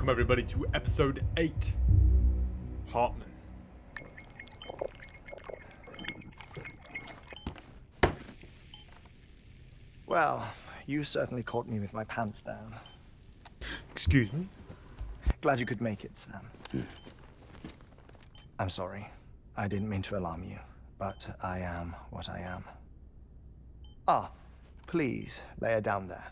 Welcome everybody to episode 8, Heartman. Well, you certainly caught me with my pants down. Excuse me? Glad you could make it, Sam. I'm sorry. I didn't mean to alarm you, but I am what I am. Ah, please, lay her down there.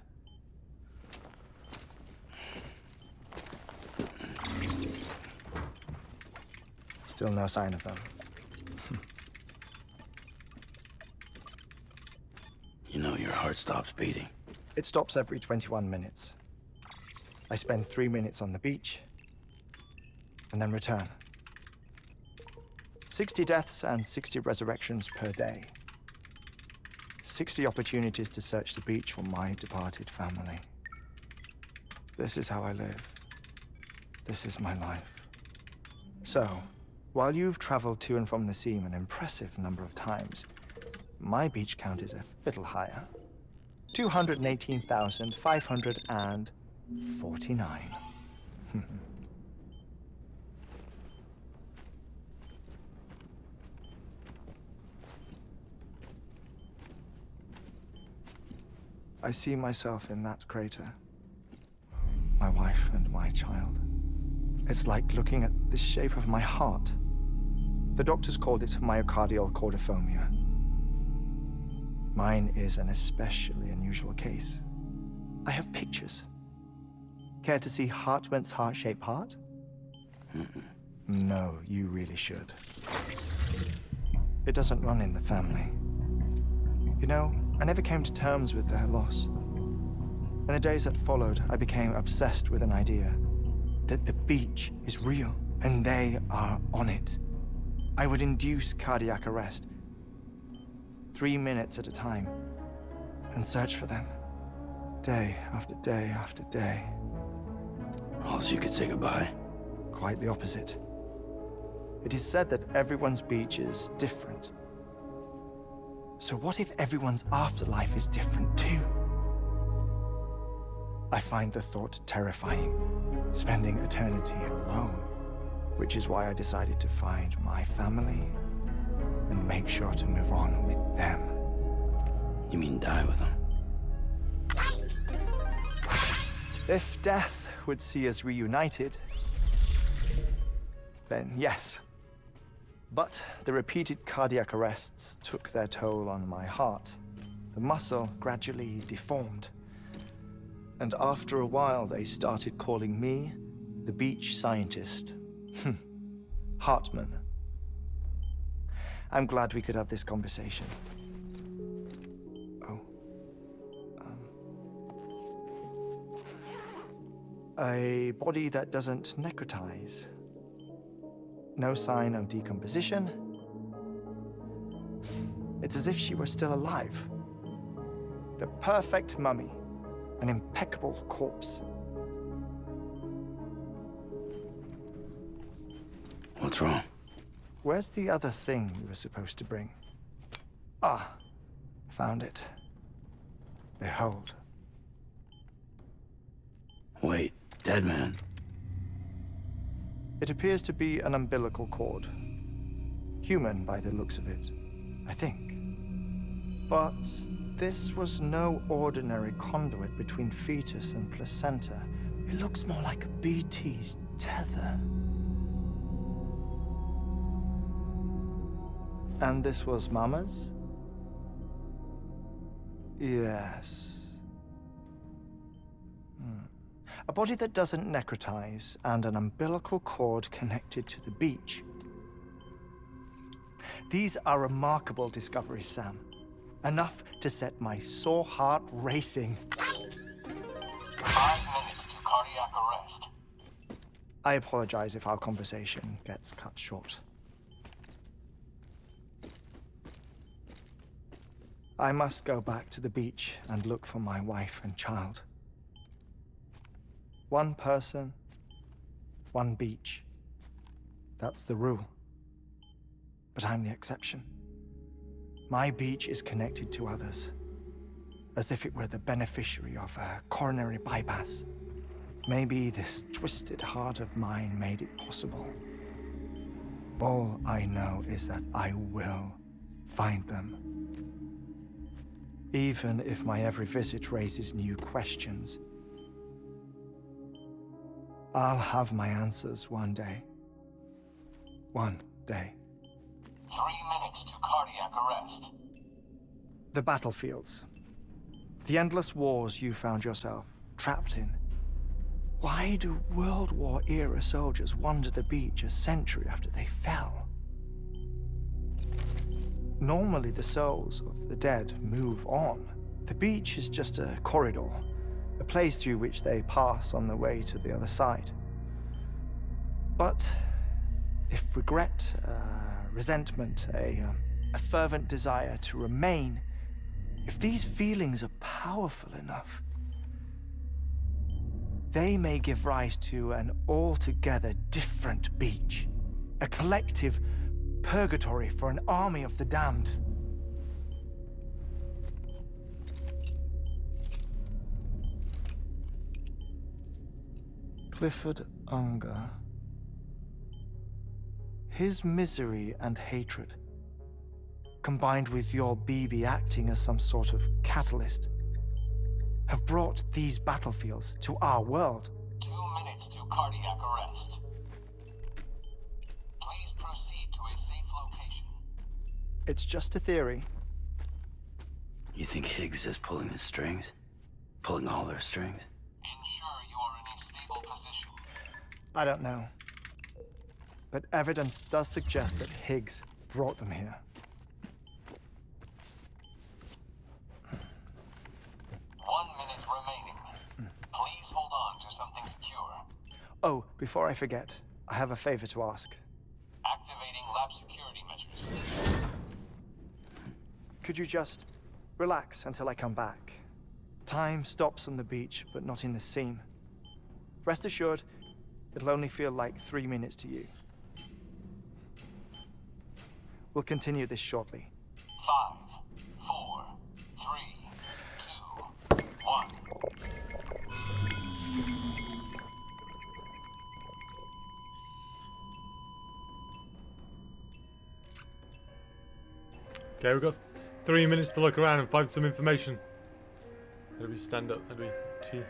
Still no sign of them. You know your heart stops beating. It stops every 21 minutes. I spend 3 minutes on the beach, and then return. 60 deaths and 60 resurrections per day. 60 opportunities to search the beach for my departed family. This is how I live. This is my life. So, while you've traveled to and from the sea an impressive number of times, my beach count is a little higher. 218,549. I see myself in that crater. My wife and my child. It's like looking at the shape of my heart. The doctors called it myocardial cordiformia. Mine is an especially unusual case. I have pictures. Care to see Heartman's heart-shaped heart? No, you really should. It doesn't run in the family. You know, I never came to terms with their loss. In the days that followed, I became obsessed with an idea that the beach is real and they are on it. I would induce cardiac arrest, 3 minutes at a time, and search for them, day after day after day. Also, you could say goodbye. Quite the opposite. It is said that everyone's beach is different. So what if everyone's afterlife is different too? I find the thought terrifying, spending eternity alone, which is why I decided to find my family and make sure to move on with them. You mean die with them? If death would see us reunited, then yes. But the repeated cardiac arrests took their toll on my heart. The muscle gradually deformed. And after a while, they started calling me the beach scientist. Heartman. I'm glad we could have this conversation. Oh. A body that doesn't necrotize. No sign of decomposition. It's as if she were still alive. The perfect mummy. An impeccable corpse. What's wrong? Where's the other thing you were supposed to bring? Ah, found it. Behold. Wait, dead man. It appears to be an umbilical cord. Human by the looks of it, I think. But this was no ordinary conduit between fetus and placenta. It looks more like a BT's tether. And this was Mama's? Yes. A body that doesn't necrotize and an umbilical cord connected to the beach. These are remarkable discoveries, Sam. Enough to set my sore heart racing. 5 minutes to cardiac arrest. I apologize if our conversation gets cut short. I must go back to the beach and look for my wife and child. One person, one beach. That's the rule. But I'm the exception. My beach is connected to others, as if it were the beneficiary of a coronary bypass. Maybe this twisted heart of mine made it possible. All I know is that I will find them. Even if my every visit raises new questions. I'll have my answers one day. One day. 3 minutes to cardiac arrest. The battlefields. The endless wars you found yourself trapped in. Why do World War-era soldiers wander the beach a century after they fell? Normally, the souls of the dead move on. The beach is just a corridor, a place through which they pass on the way to the other side. But if regret, resentment, a fervent desire to remain, if these feelings are powerful enough, they may give rise to an altogether different beach, a collective purgatory for an army of the damned. Clifford Unger. His misery and hatred, combined with your BB acting as some sort of catalyst, have brought these battlefields to our world. 2 minutes to cardiac arrest. Please proceed to a safe location. It's just a theory. You think Higgs is pulling the strings? Pulling all their strings? Ensure you are in a stable position. I don't know. But evidence does suggest that Higgs brought them here. 1 minute remaining. Please hold on to something secure. Oh, before I forget, I have a favor to ask. Activating lab security measures. Could you just relax until I come back? Time stops on the beach, but not in the scene. Rest assured, it'll only feel like 3 minutes to you. We'll continue this shortly. 5, 4, 3, 2, 1. Okay, we've got 3 minutes to look around and find some information. How do we stand up? How do we... T?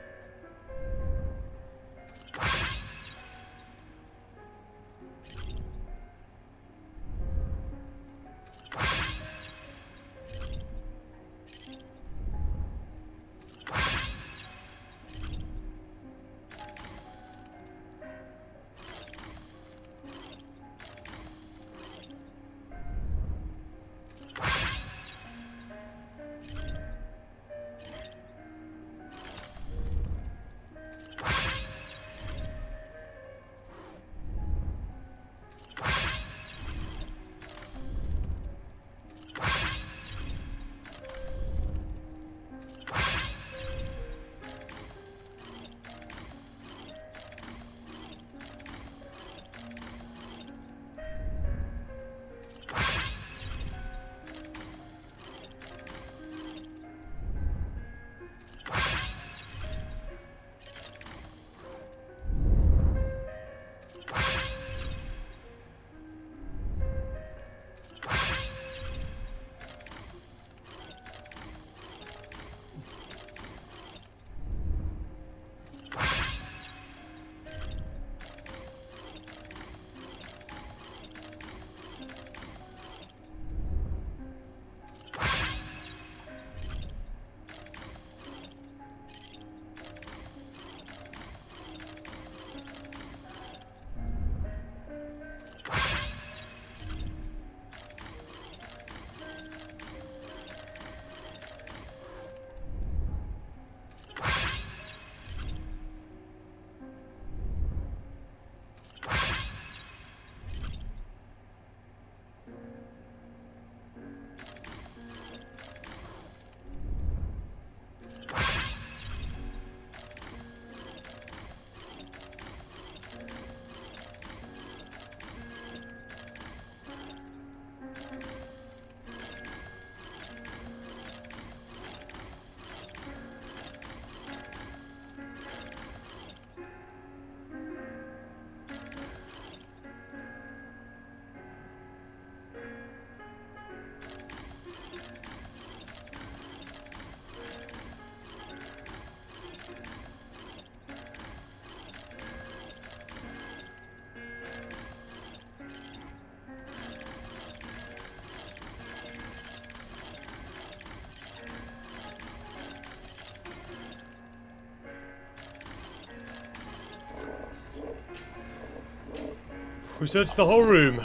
We searched the whole room.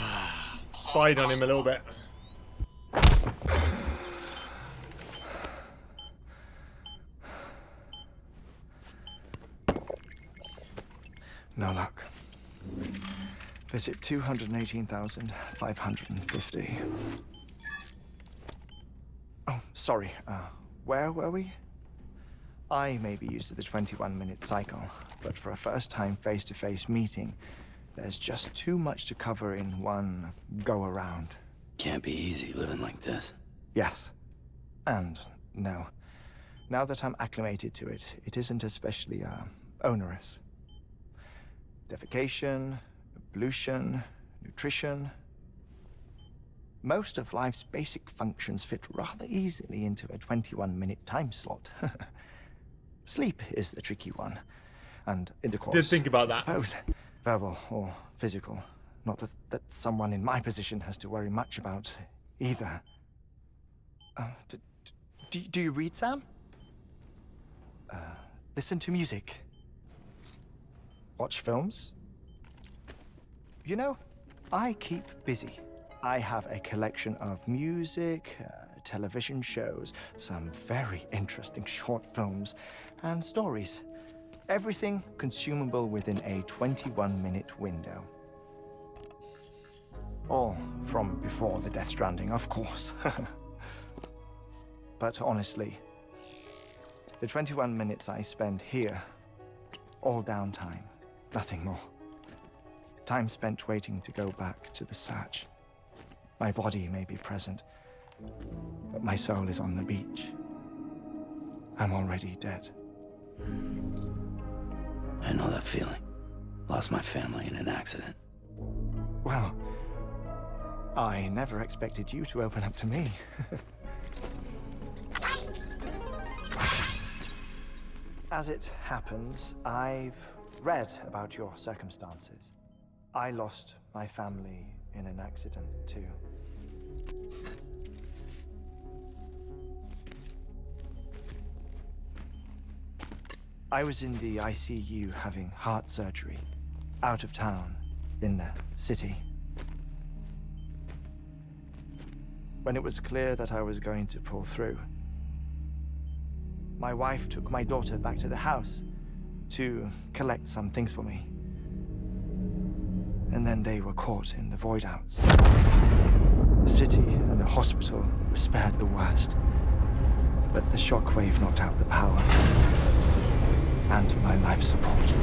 Spied on him a little bit. No luck. Visit 218,550. Oh, sorry. Where were we? I may be used to the 21-minute cycle, but for a first-time face-to-face meeting, there's just too much to cover in one go-around. Can't be easy living like this. Yes. And no. Now that I'm acclimated to it, it isn't especially, onerous. Defecation, ablution, nutrition. Most of life's basic functions fit rather easily into a 21-minute time slot. Sleep is the tricky one. And intercourse, Did think about I that. suppose. Verbal or physical. Not that someone in my position has to worry much about either. Do you read, Sam? Listen to music. Watch films? You know, I keep busy. I have a collection of music, television shows, some very interesting short films, and stories. Everything consumable within a 21-minute window. All from before the Death Stranding, of course. But honestly, the 21 minutes I spend here, all downtime, nothing more. Time spent waiting to go back to the search. My body may be present, but my soul is on the beach. I'm already dead. I know that feeling. Lost my family in an accident. Well, I never expected you to open up to me. As it happens, I've read about your circumstances. I lost my family in an accident, too. I was in the ICU having heart surgery, out of town, in the city. When it was clear that I was going to pull through, my wife took my daughter back to the house to collect some things for me. And then they were caught in the void outs. The city and the hospital were spared the worst, but the shockwave knocked out the power and my life support.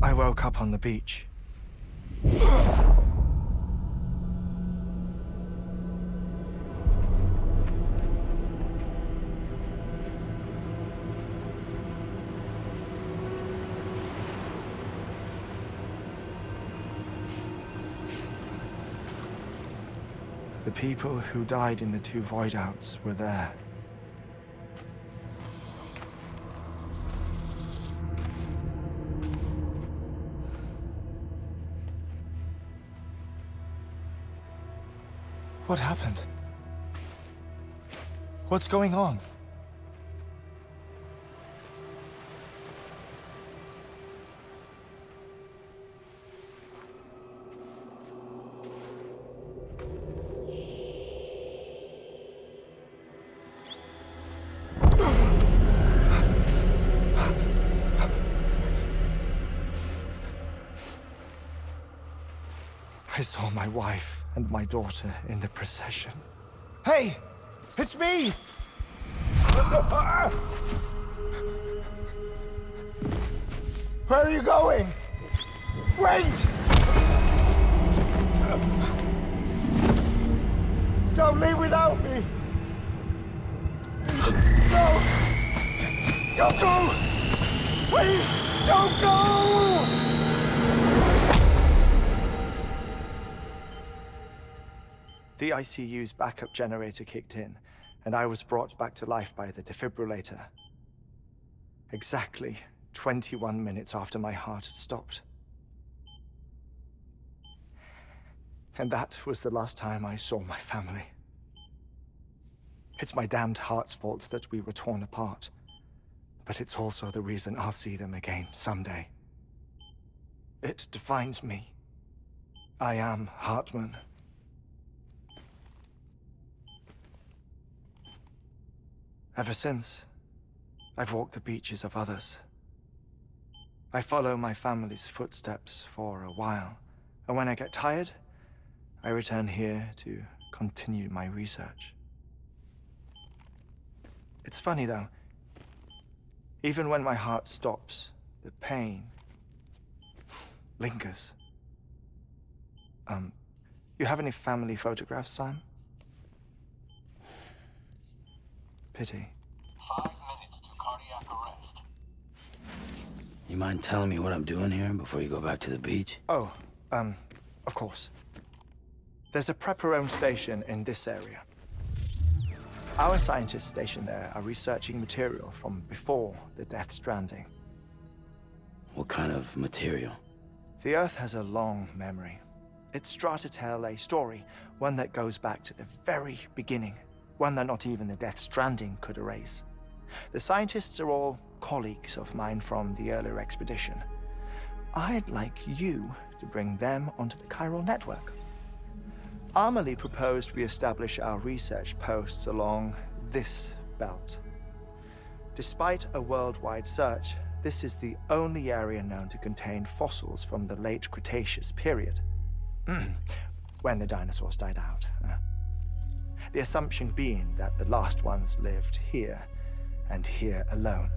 I woke up on the beach. The people who died in the two void outs were there. What happened? What's going on? I saw my wife and my daughter in the procession. Hey! It's me! Where are you going? Wait! Don't leave without me! No! Don't go! Please, don't go! The ICU's backup generator kicked in, and I was brought back to life by the defibrillator. Exactly 21 minutes after my heart had stopped. And that was the last time I saw my family. It's my damned heart's fault that we were torn apart, but it's also the reason I'll see them again someday. It defines me. I am Heartman. Ever since, I've walked the beaches of others. I follow my family's footsteps for a while, and when I get tired, I return here to continue my research. It's funny though, even when my heart stops, the pain lingers. You have any family photographs, Sam? Pity. 5 minutes to cardiac arrest. You mind telling me what I'm doing here before you go back to the beach? Oh, of course. There's a prepper-owned station in this area. Our scientists stationed there are researching material from before the Death Stranding. What kind of material? The Earth has a long memory. It's trying to tell a story, one that goes back to the very beginning, one that not even the Death Stranding could erase. The scientists are all colleagues of mine from the earlier expedition. I'd like you to bring them onto the chiral network. Amelie proposed we establish our research posts along this belt. Despite a worldwide search, this is the only area known to contain fossils from the late Cretaceous period, when the dinosaurs died out. The assumption being that the last ones lived here, and here alone.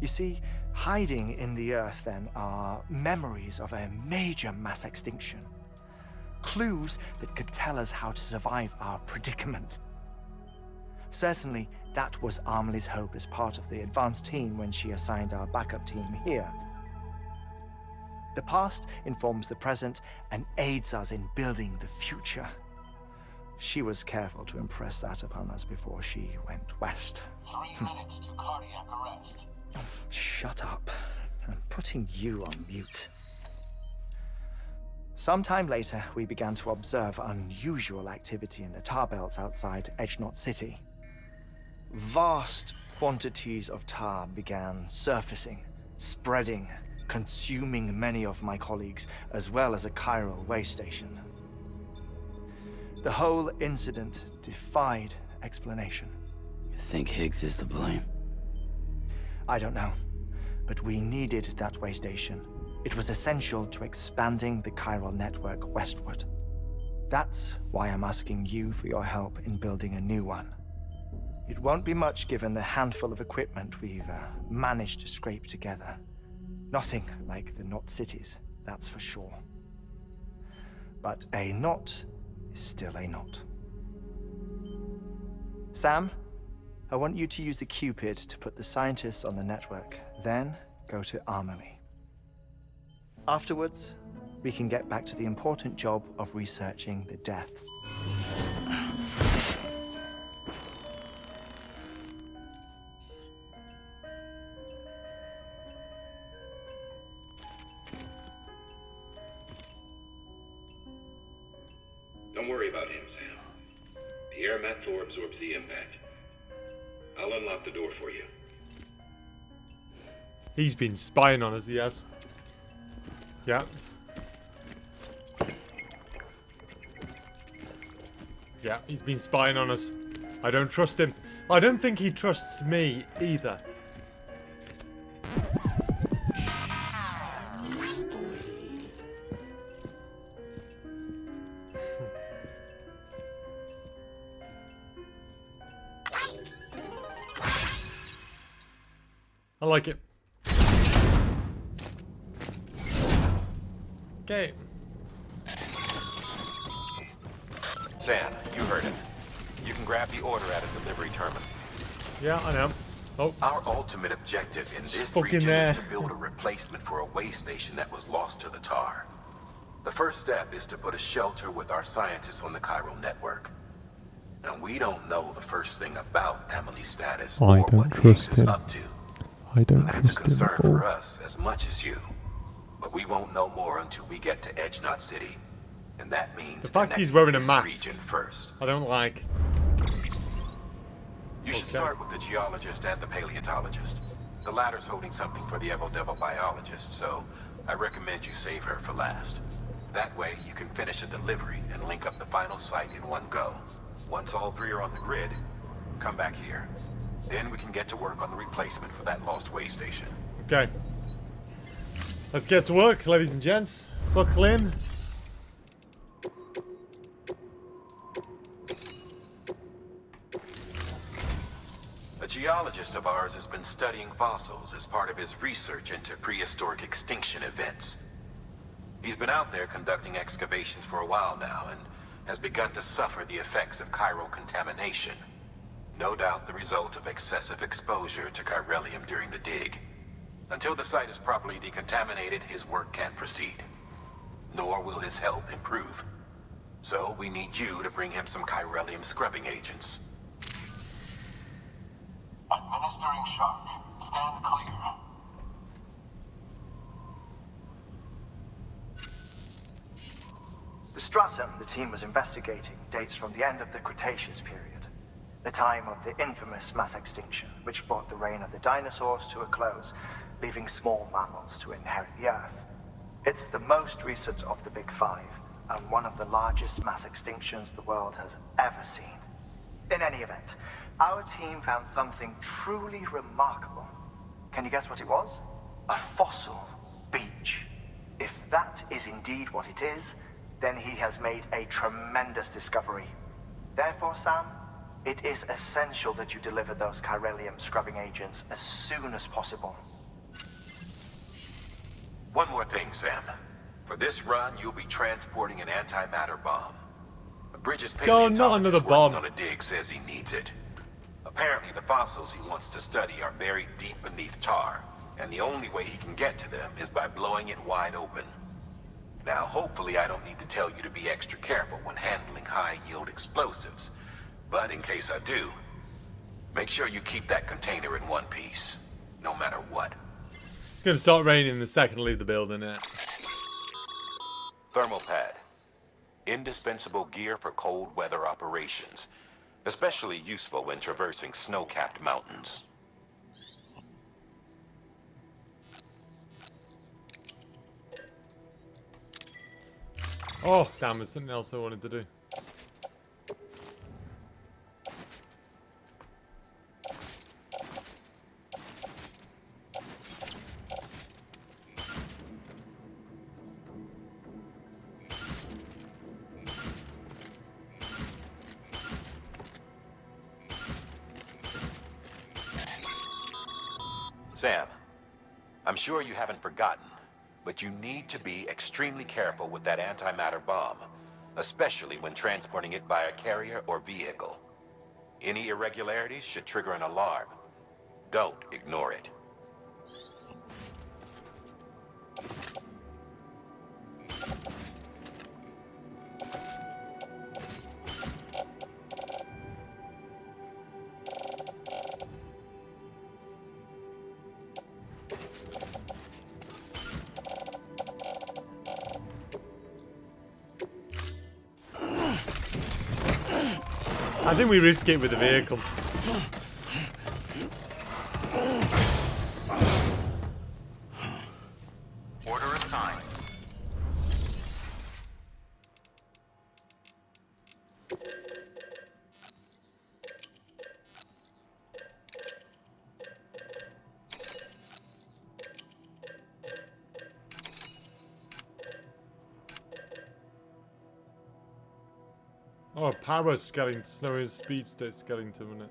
You see, hiding in the Earth then are memories of a major mass extinction. Clues that could tell us how to survive our predicament. Certainly, that was Amelie's hope as part of the advanced team when she assigned our backup team here. The past informs the present and aids us in building the future. She was careful to impress that upon us before she went west. 3 minutes to cardiac arrest. Shut up. I'm putting you on mute. Sometime later, we began to observe unusual activity in the tar belts outside Edgenot City. Vast quantities of tar began surfacing, spreading, consuming many of my colleagues, as well as a chiral way station. The whole incident defied explanation. You think Higgs is to blame? I don't know, but we needed that way station. It was essential to expanding the chiral network westward. That's why I'm asking you for your help in building a new one. It won't be much given the handful of equipment we've managed to scrape together. Nothing like the knot cities, that's for sure. But a knot is still a knot. Sam, I want you to use the Cupid to put the scientists on the network, then go to Amelie. Afterwards, we can get back to the important job of researching the deaths. Don't worry about him, Sam. The air mat floor absorbs the impact. I'll unlock the door for you. He's been spying on us, he has. Yeah. Yeah, he's been spying on us. I don't trust him. I don't think he trusts me either. I like it. Okay. Sam, you heard it. You can grab the order at a delivery terminal. Yeah, I know. Oh, Our ultimate objective in this Stuck in region there. is to build a replacement for a way station that was lost to the tar. The first step is to put a shelter with our scientists on the chiral network. Now, we don't know the first thing about Amelie's status I or don't what trust Higgs is him. up to. I don't That's a trust him concern at all. for us as much as you. But we won't know more until we get to Edgenot City. And that means The fact he's connecting wearing a this mask. region first. I don't like. You should Okay. start with the geologist and the paleontologist. The latter's holding something for the Evo Devil biologist, so I recommend you save her for last. That way, you can finish a delivery and link up the final site in one go. Once all three are on the grid, come back here. Then we can get to work on the replacement for that lost way station. Okay. Let's get to work, ladies and gents. Buckle in. A geologist of ours has been studying fossils as part of his research into prehistoric extinction events. He's been out there conducting excavations for a while now and has begun to suffer the effects of chiral contamination. No doubt the result of excessive exposure to chiralium during the dig. Until the site is properly decontaminated, his work can't proceed. Nor will his health improve. So we need you to bring him some chiralium scrubbing agents. Administering shock. Stand clear. The stratum the team was investigating dates from the end of the Cretaceous period, the time of the infamous mass extinction, which brought the reign of the dinosaurs to a close, leaving small mammals to inherit the Earth. It's the most recent of the Big Five, and one of the largest mass extinctions the world has ever seen. In any event, our team found something truly remarkable. Can you guess what it was? A fossil beach. If that is indeed what it is, then he has made a tremendous discovery. Therefore, Sam, it is essential that you deliver those chiralium scrubbing agents as soon as possible. One more thing, Sam. For this run, you'll be transporting an antimatter bomb. Bridges Go, not another bomb. On a dig says he needs it. Apparently, the fossils he wants to study are buried deep beneath tar, and the only way he can get to them is by blowing it wide open. Now, hopefully I don't need to tell you to be extra careful when handling high-yield explosives. But in case I do, make sure you keep that container in one piece, no matter what. It's gonna start raining the second I leave the building, yeah. Thermal pad. Indispensable gear for cold weather operations. Especially useful when traversing snow-capped mountains. Oh, damn, there's something else I wanted to do. Sam, I'm sure you haven't forgotten, but you need to be extremely careful with that antimatter bomb, especially when transporting it by a carrier or vehicle. Any irregularities should trigger an alarm. Don't ignore it. I think we risk it with the vehicle. Order assigned. Oh, power skeleton, snow and speed state skeleton, isn't it?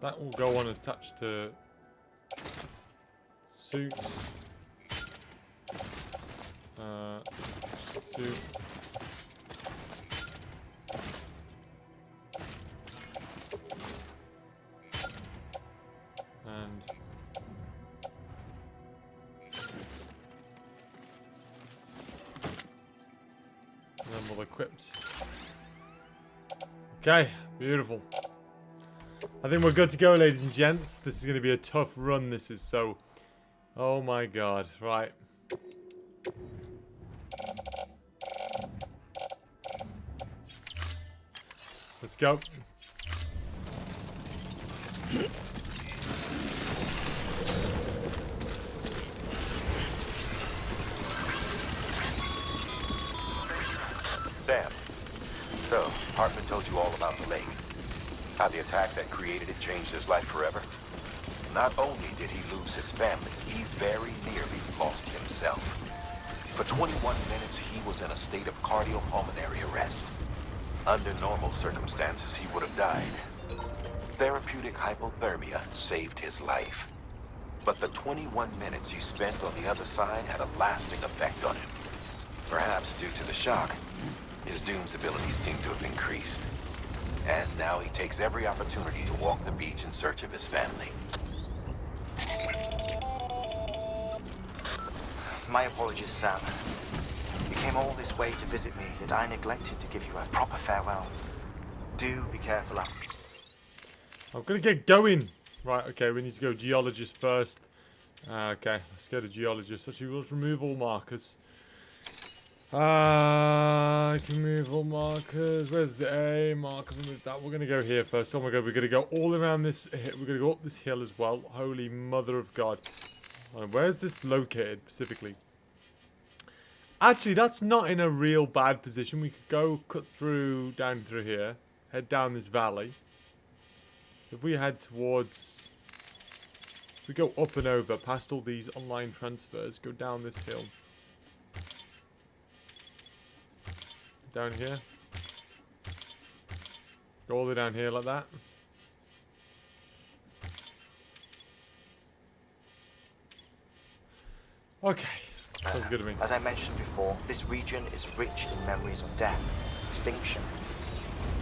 That will go on attached to suit. Suit. And then we'll equip. Okay, beautiful. I think we're good to go, ladies and gents. This is going to be a tough run. This is so... Oh my god. Right. Let's go. Sam, so Heartman told you all about the lake. How the attack that created it changed his life forever. Not only did he lose his family, he very nearly lost himself. For 21 minutes, he was in a state of cardiopulmonary arrest. Under normal circumstances, he would have died. Therapeutic hypothermia saved his life. But the 21 minutes he spent on the other side had a lasting effect on him. Perhaps due to the shock, his Doom's abilities seem to have increased. And now he takes every opportunity to walk the beach in search of his family. My apologies, Sam. You came all this way to visit me, yet I neglected to give you a proper farewell. Do be careful out. I'm gonna get going. Right, okay, we need to go geologist first. Okay, let's go to geologist. Actually, let's remove all markers. I can move all markers. Where's the A marker? Remove that. We're gonna go here first. Oh my god, we're gonna go all around this. We're gonna go up this hill as well. Holy mother of God! Where's this located specifically? Actually, that's not in a real bad position. We could go cut through down through here, head down this valley. So if we head towards, if we go up and over past all these online transfers, go down this hill. Down here. Go all the way down here like that. Okay. Sounds good to me. As I mentioned before, this region is rich in memories of death, extinction.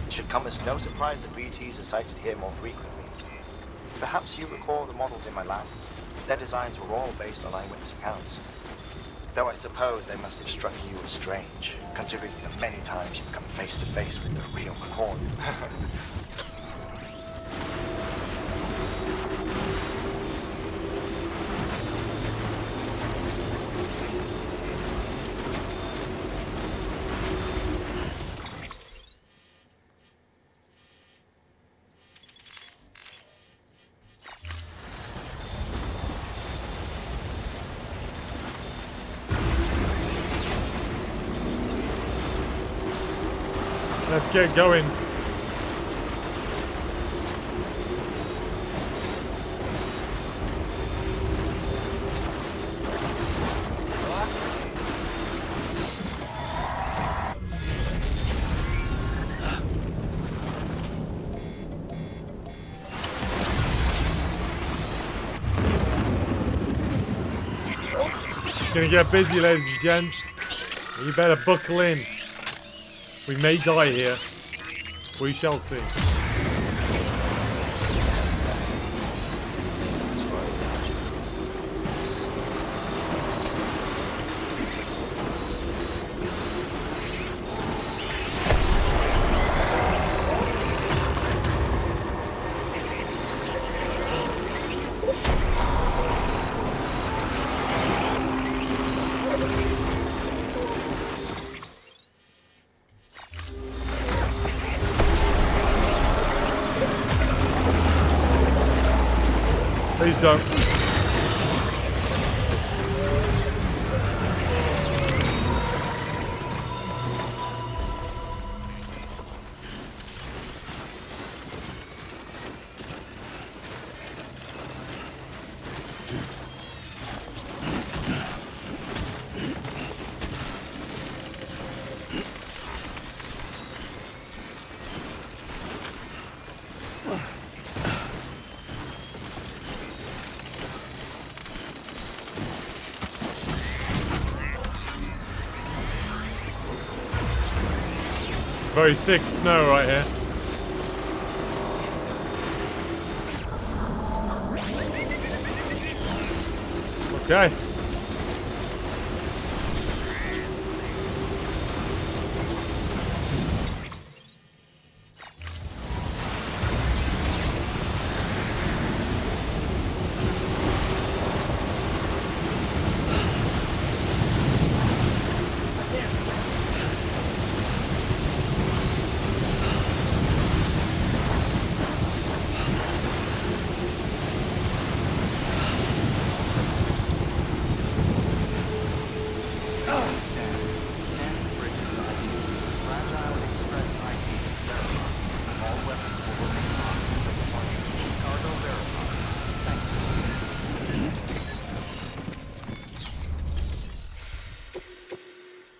It should come as no surprise that BTs are sighted here more frequently. Perhaps you recall the models in my lab. Their designs were all based on eyewitness accounts. Though I suppose they must have struck you as strange, considering the many times you've come face to face with the real McCoy. Let's get going. It's gonna get busy, ladies and gents. You better buckle in. We may die here. We shall see. Please don't. Very thick snow right here. Okay.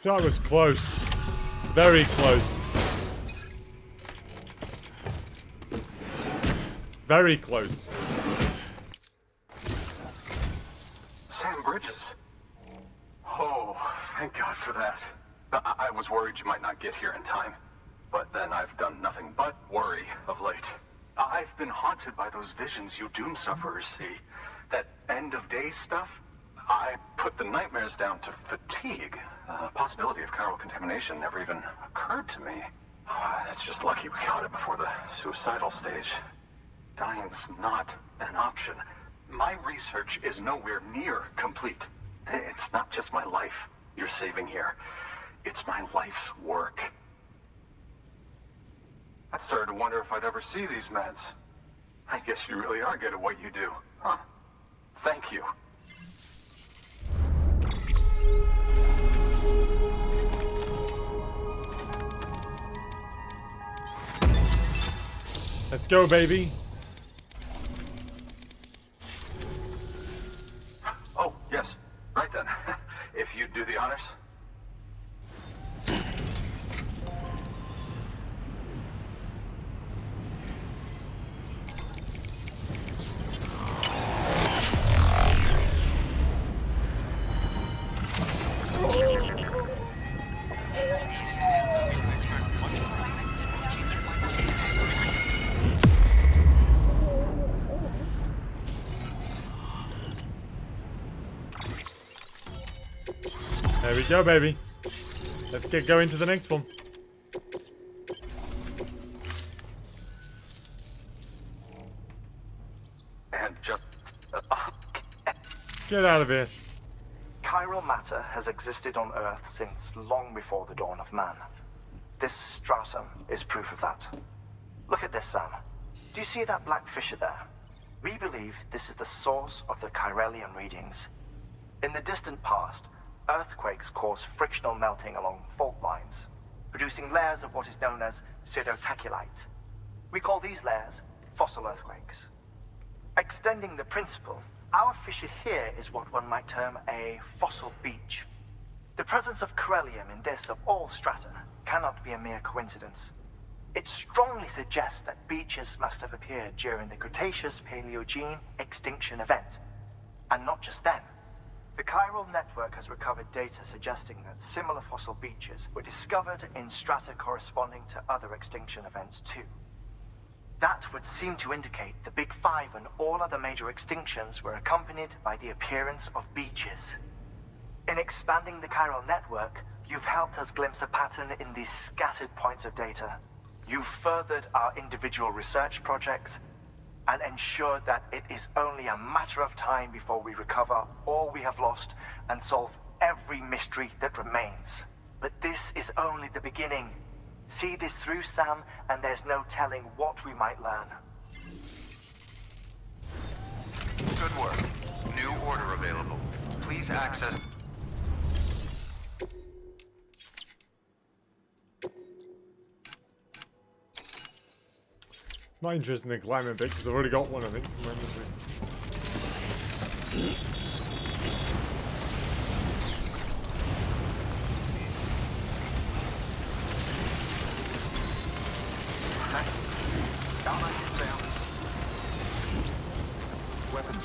That was close. Very close. Very close. Sam Bridges. Oh, thank God for that. I was worried you might not get here in time. But then I've done nothing but worry of late. I've been haunted by those visions you doom sufferers see. That end of days stuff. I put the nightmares down to fatigue. The possibility of chiral contamination never even occurred to me. It's just lucky we caught it before the suicidal stage. Dying's not an option. My research is nowhere near complete. It's not just my life you're saving here. It's my life's work. I started to wonder if I'd ever see these meds. I guess you really are good at what you do, huh? Thank you. Let's go, baby. Oh, yes. Right then. If you'd do the honors. There we go, baby. Let's get going to the next one. And just... Get out of here. Chiral matter has existed on Earth since long before the dawn of man. This stratum is proof of that. Look at this, Sam. Do you see that black fissure there? We believe this is the source of the Chiralian readings. In the distant past, earthquakes cause frictional melting along fault lines, producing layers of what is known as pseudotaculite. We call these layers fossil earthquakes. Extending the principle, our fissure here is what one might term a fossil beach. The presence of chiralium in this of all strata cannot be a mere coincidence. It strongly suggests that beaches must have appeared during the Cretaceous-Paleogene extinction event. And not just then. The chiral network has recovered data suggesting that similar fossil beaches were discovered in strata corresponding to other extinction events too. That would seem to indicate the Big Five and all other major extinctions were accompanied by the appearance of beaches. In expanding the chiral network, you've helped us glimpse a pattern in these scattered points of data. You've furthered our individual research projects and ensured that it is only a matter of time before we recover all we have lost and solve every mystery that remains. But this is only the beginning. See this through, Sam, and there's no telling what we might learn. Good work. New order available. Please access... Not interested in the climate bit because I've already got one, I think. Weapons.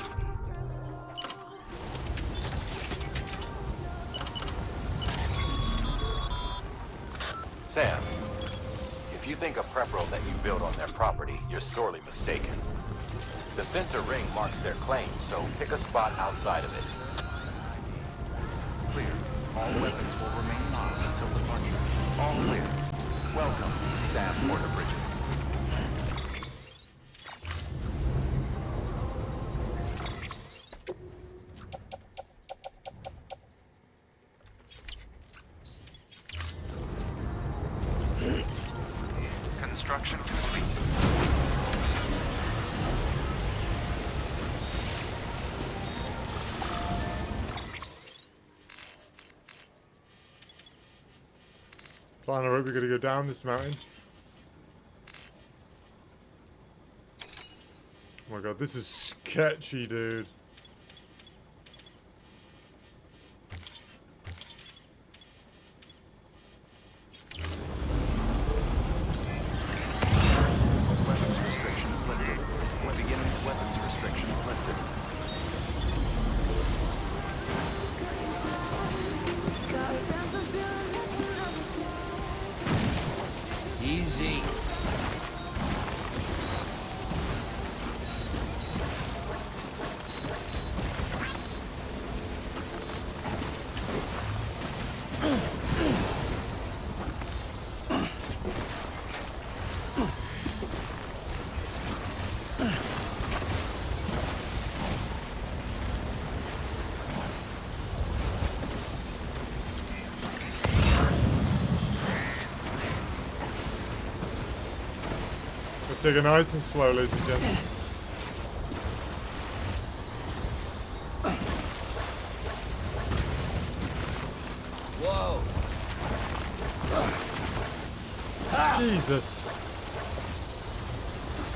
Sam, if you think a prep roll that you built on their property, you're sorely mistaken. The sensor ring marks their claim, so pick a spot outside of it. Clear. All weapons will remain locked until departure. All clear. Welcome, Sam Porter Bridges. Construction complete. Plan a route, we're gonna go down this mountain. Oh my god, this is sketchy, dude. Take it nice and slow, ladies and gentlemen. Whoa! Jesus.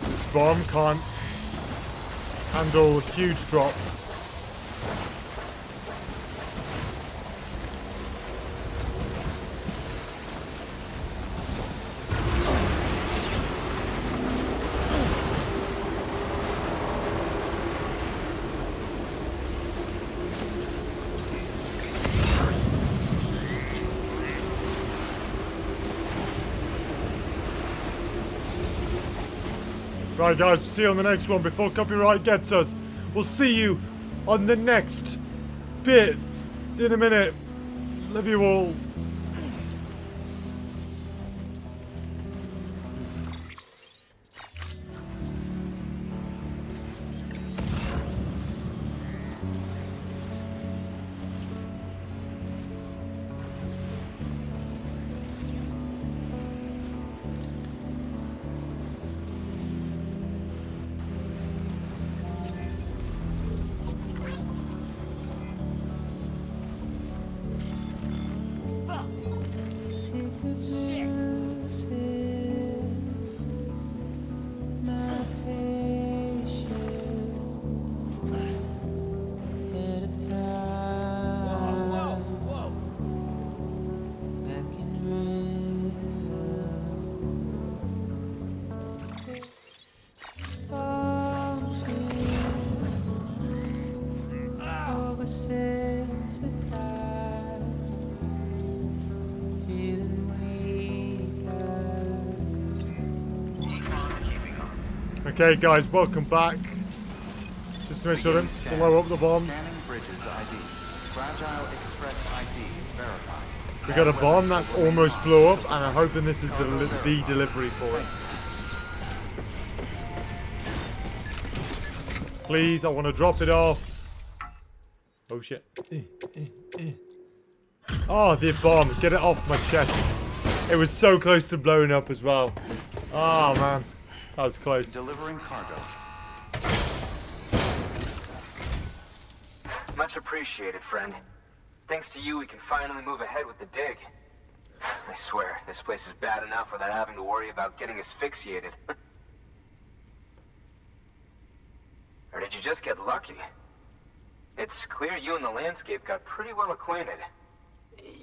This bomb can't handle huge drops. Right guys, see you on the next one before copyright gets us. We'll see you on the next bit in a minute. Love you all. Okay guys, welcome back. Just to make sure I don't blow up the bomb. Scanning Bridges ID. Fragile Express ID verified. We got a bomb that's almost blew up, and I'm hoping this is the delivery for it. Please, I want to drop it off. Oh shit. Oh, the bomb. Get it off my chest. It was so close to blowing up as well. Oh man. That was close. Delivering cargo. Much appreciated, friend. Thanks to you, we can finally move ahead with the dig. I swear, this place is bad enough without having to worry about getting asphyxiated. Or did you just get lucky? It's clear you and the landscape got pretty well acquainted.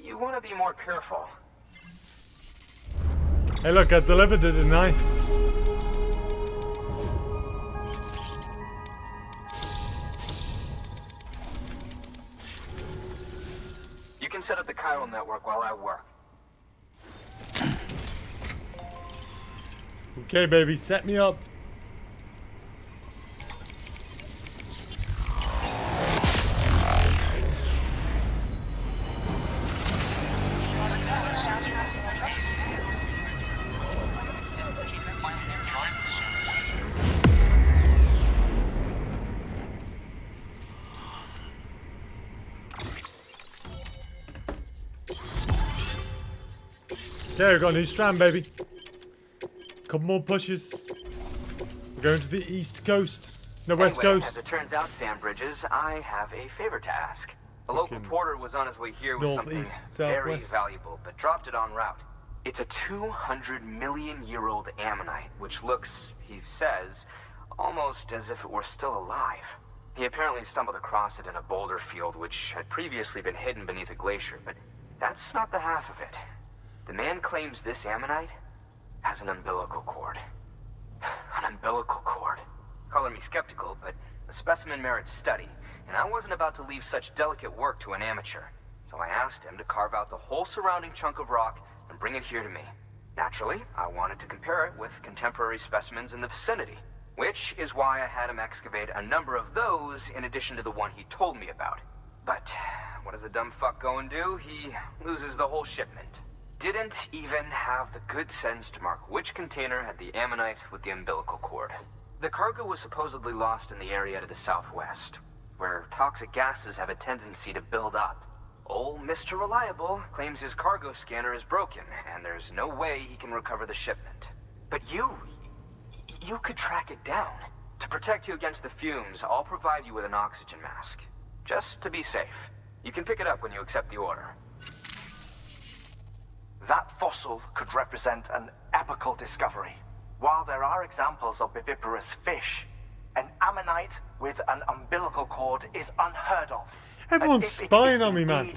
You want to be more careful. Hey look, I delivered it, didn't I? You can set up the chiral network while I work. Okay, baby, set me up. Okay, we've got a new strand, baby. Couple more pushes. We're going to the east coast. No, west Anyway, coast. as it turns out, Sam Bridges, I have a favor to ask. A local porter was on his way here with something northeast, very southwest. valuable, but dropped it en route. It's a 200-million-year-old ammonite, which looks, he says, almost as if it were still alive. He apparently stumbled across it in a boulder field, which had previously been hidden beneath a glacier, but that's not the half of it. The man claims this ammonite has an umbilical cord. An umbilical cord. Color me skeptical, but the specimen merits study, and I wasn't about to leave such delicate work to an amateur. So I asked him to carve out the whole surrounding chunk of rock and bring it here to me. Naturally, I wanted to compare it with contemporary specimens in the vicinity, which is why I had him excavate a number of those in addition to the one he told me about. But what does a dumb fuck go and do? He loses the whole shipment. Didn't even have the good sense to mark which container had the ammonite with the umbilical cord. The cargo was supposedly lost in the area to the southwest, where toxic gases have a tendency to build up. Old Mr. Reliable claims his cargo scanner is broken, and there's no way he can recover the shipment. But you You could track it down. To protect you against the fumes, I'll provide you with an oxygen mask. Just to be safe. You can pick it up when you accept the order. That fossil could represent an epochal discovery. While there are examples of viviparous fish, an ammonite with an umbilical cord is unheard of. Everyone's spying on me, man.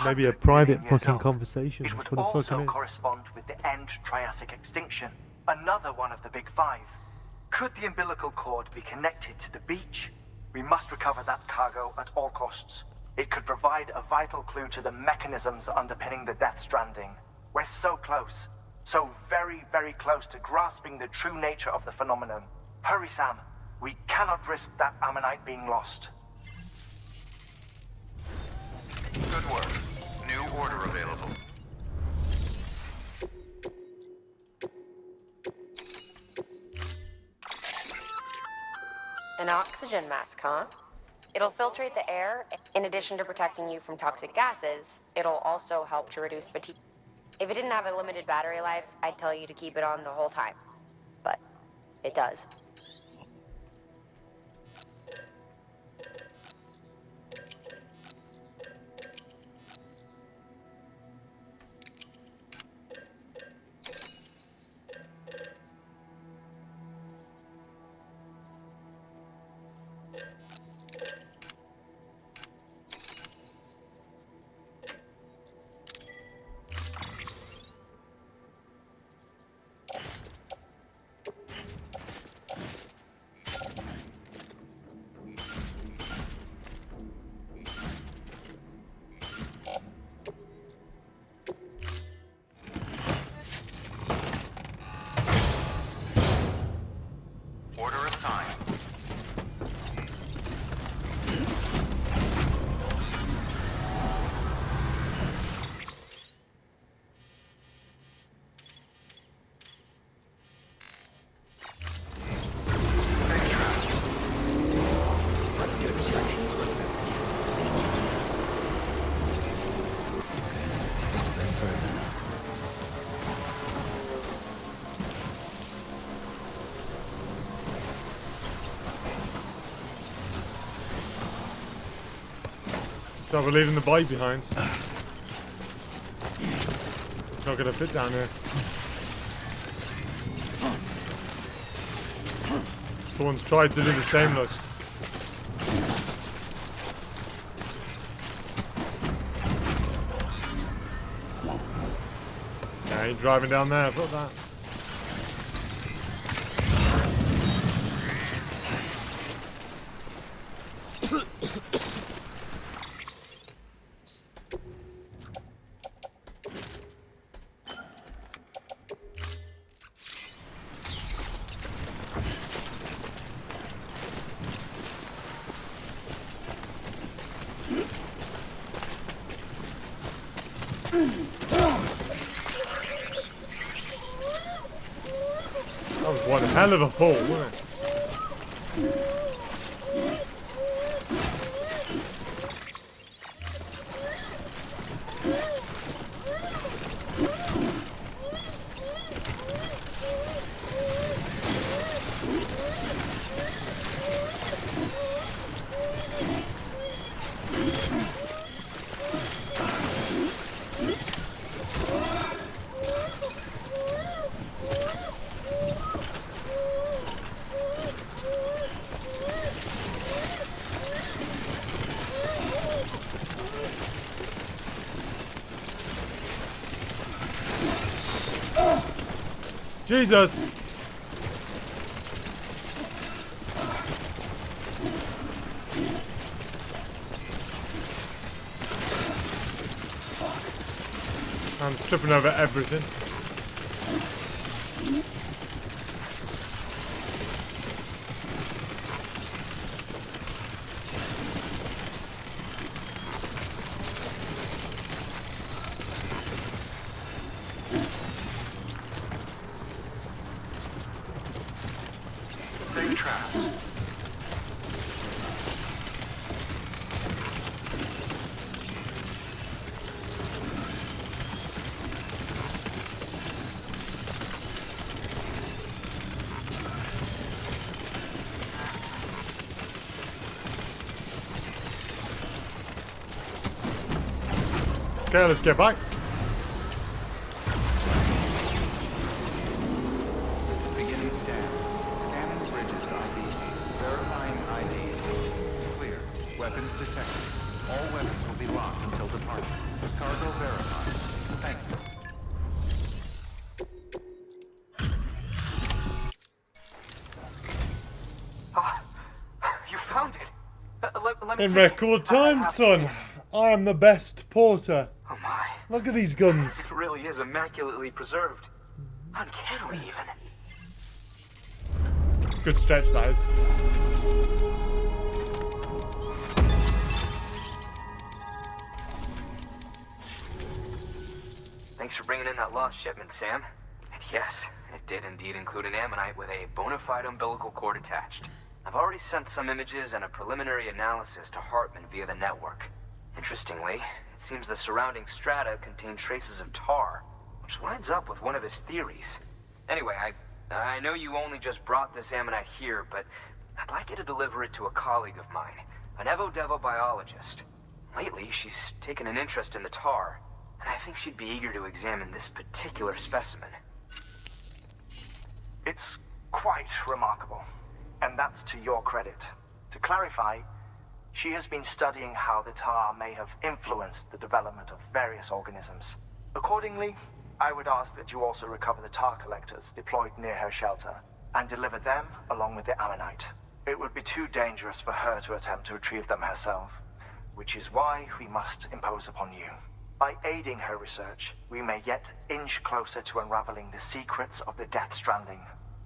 Maybe a private fucking conversation. It would What the also fucking is. correspond with the end Triassic extinction. Another one of the big five. Could the umbilical cord be connected to the beach? We must recover that cargo at all costs. It could provide a vital clue to the mechanisms underpinning the Death Stranding. We're so close. So very, very close to grasping the true nature of the phenomenon. Hurry, Sam. We cannot risk that ammonite being lost. Good work. New order available. An oxygen mask, huh? It'll filtrate the air. In addition to protecting you from toxic gases, it'll also help to reduce fatigue. If it didn't have a limited battery life, I'd tell you to keep it on the whole time. But it does. Order assigned. So we're leaving the bike behind. It's not gonna fit down here. Someone's tried to do the same look. Yeah, I ain't driving down there, put that. That was one hell of a fall, wasn't it? Jesus! I'm tripping over everything. Safe travels. Okay, let's get back. Beginning scan. Scanning bridges ID. Verifying ID. Clear. Weapons detected. All weapons will be locked until departure. Cargo verified. Thank you. You found it. Let me In see. record time, son. I am the best porter. Oh my. Look at these guns. It really is immaculately preserved. Uncannily even. It's a good stretch, that is. Thanks for bringing in that lost shipment, Sam. And yes, it did indeed include an ammonite with a bona fide umbilical cord attached. I've already sent some images and a preliminary analysis to Heartman via the network. Interestingly, it seems the surrounding strata contain traces of tar, which lines up with one of his theories. Anyway, I know you only just brought this ammonite here, but I'd like you to deliver it to a colleague of mine, an Evo-Devo biologist. Lately, she's taken an interest in the tar, and I think she'd be eager to examine this particular specimen. It's quite remarkable, and that's to your credit. To clarify, she has been studying how the tar may have influenced the development of various organisms. Accordingly, I would ask that you also recover the tar collectors deployed near her shelter and deliver them along with the ammonite. It would be too dangerous for her to attempt to retrieve them herself, which is why we must impose upon you. By aiding her research, we may yet inch closer to unraveling the secrets of the Death Stranding.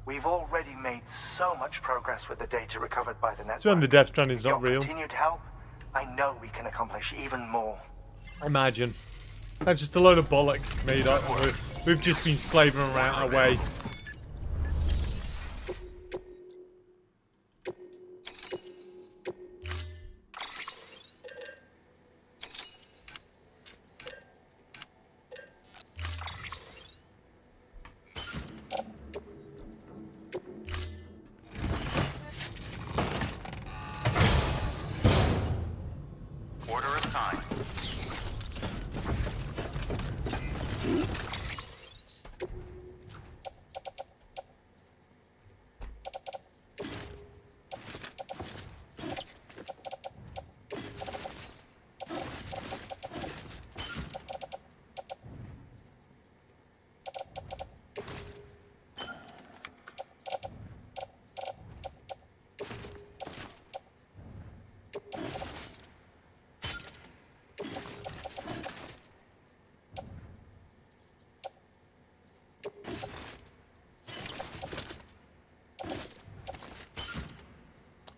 We've already made so much progress with the data recovered by the network. It's when the Death Stranding's With not your real. continued help, I know we can accomplish even more. Imagine. That's just a load of bollocks made up. We've just been slaving around away. Order assigned.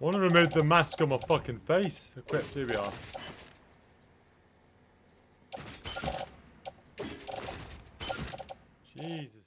I want to remove the mask on my fucking face. Equipped, here we are. Jesus.